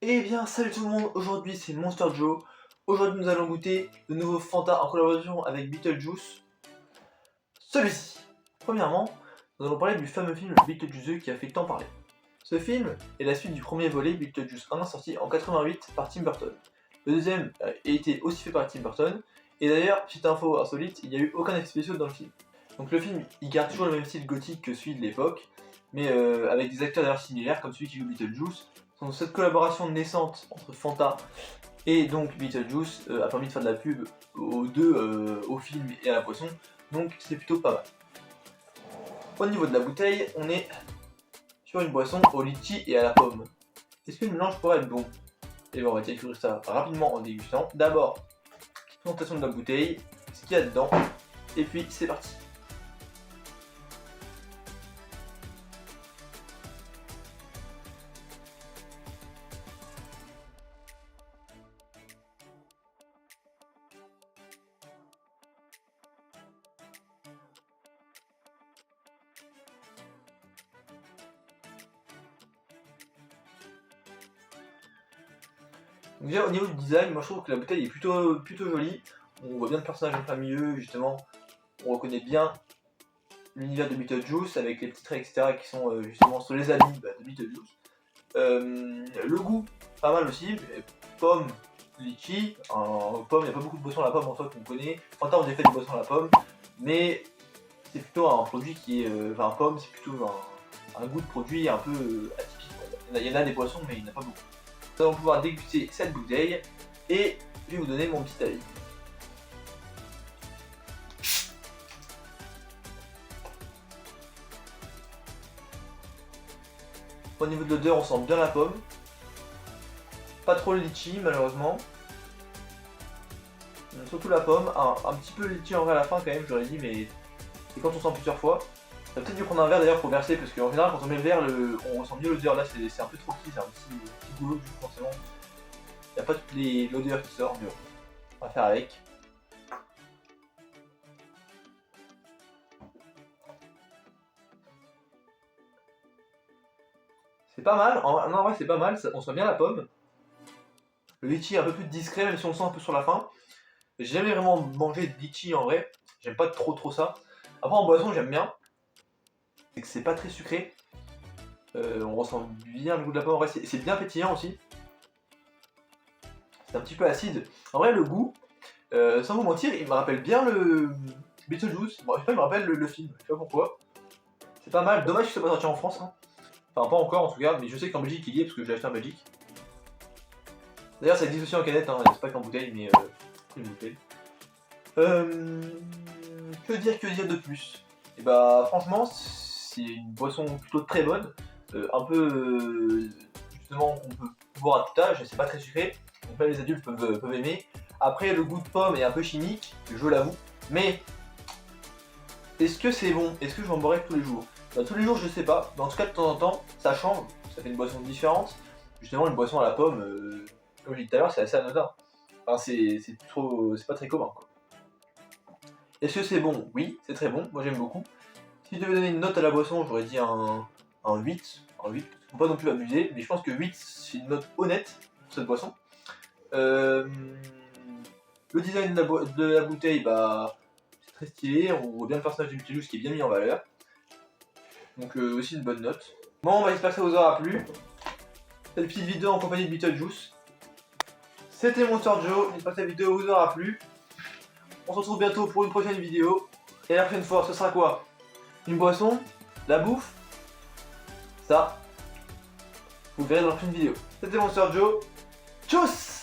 Eh bien, salut tout le monde, aujourd'hui c'est Monster Joe. Aujourd'hui nous allons goûter le nouveau Fanta en collaboration avec Beetlejuice. Celui-ci. Premièrement, nous allons parler du fameux film Beetlejuice qui a fait tant parler. Ce film est la suite du premier volet Beetlejuice 1 sorti en 88 par Tim Burton. Le deuxième a été aussi fait par Tim Burton. Et d'ailleurs, petite info insolite, il n'y a eu aucun effet spécial dans le film. Donc le film, il garde toujours le même style gothique que celui de l'époque, mais avec des acteurs d'ailleurs similaires comme celui qui joue Beetlejuice. Donc cette collaboration naissante entre Fanta et donc Beetlejuice a permis de faire de la pub aux deux, au film et à la boisson, donc c'est plutôt pas mal. Au niveau de la bouteille, on est sur une boisson au litchi et à la pomme. Est-ce que le mélange pourrait être bon? Et bien on va découvrir ça rapidement en dégustant. D'abord, présentation de la bouteille, ce qu'il y a dedans, et puis c'est parti. Donc déjà au niveau du design, moi je trouve que la bouteille est plutôt jolie. On voit bien le personnage en plein milieu, justement. On reconnaît bien l'univers de Beetlejuice avec les petits traits etc. qui sont justement sur les habits de Beetlejuice. Le goût, pas mal aussi. Pomme, litchi. Pomme, il n'y a pas beaucoup de boissons à la pomme en soi qu'on connaît. Fanta, on a fait des boissons à la pomme, mais c'est plutôt un produit qui est. Enfin, pomme, c'est plutôt un goût de produit un peu atypique. Il y en a des boissons, mais il n'y en a pas beaucoup. Nous allons pouvoir déguster cette bouteille et je vais vous donner mon petit avis. Au niveau de l'odeur, on sent bien la pomme. Pas trop le litchi malheureusement. Surtout la pomme, un petit peu le litchi en vrai à la fin quand même, j'aurais dit, mais c'est quand on sent plusieurs fois. On a peut-être dû prendre un verre d'ailleurs pour verser, parce qu'en général quand on met le verre, on ressent mieux l'odeur. Là c'est un peu trop petit, c'est un petit goulot du coup forcément. Il n'y a pas toute l'odeur qui sort, mais on va faire avec. C'est pas mal, en vrai c'est pas mal, on sent bien la pomme. Le litchi est un peu plus discret, même si on le sent un peu sur la fin. J'ai jamais vraiment mangé de litchi en vrai, j'aime pas trop ça. Après en boisson j'aime bien, c'est que c'est pas très sucré. On ressent bien le goût de la pomme, en vrai c'est bien pétillant aussi. C'est un petit peu acide. En vrai le goût, sans vous mentir, il me rappelle bien le Beetlejuice. Bon, je sais pas, il me rappelle le film, je sais pas pourquoi. C'est pas mal, dommage que ça soit pas sorti en France. Hein. Enfin pas encore en tout cas, mais je sais qu'en Belgique il y est parce que je l'ai acheté en Belgique. D'ailleurs ça existe aussi en canette, hein. C'est pas qu'en bouteille, mais une bouteille. Que dire de plus? Et bah franchement c'est une boisson plutôt très bonne, un peu justement qu'on peut boire à tout âge, c'est pas très sucré, donc même les adultes peuvent aimer. Après le goût de pomme est un peu chimique, je l'avoue, mais est-ce que c'est bon? Est-ce que j'en boirais tous les jours? Bah, tous les jours je sais pas, mais en tout cas de temps en temps ça change, ça fait une boisson différente. Justement une boisson à la pomme, comme je l'ai dit tout à l'heure, c'est assez anodin. Enfin c'est pas très commun quoi. Est-ce que c'est bon? Oui, c'est très bon, moi j'aime beaucoup. Si je devais donner une note à la boisson, j'aurais dit un 8. Un 8, faut pas non plus abuser, mais je pense que 8 c'est une note honnête pour cette boisson. Le design de la bouteille, bah c'est très stylé, on voit bien le personnage de Beetlejuice qui est bien mis en valeur. Donc aussi une bonne note. Bon, bah, j'espère que ça vous aura plu. Cette petite vidéo en compagnie de Beetlejuice. C'était Monster Joe, j'espère que cette vidéo vous aura plu. On se retrouve bientôt pour une prochaine vidéo. Et la prochaine fois, ce sera quoi? Une boisson? La bouffe? Ça, vous verrez dans la prochaine vidéo. C'était Monster Joe. Tchuss!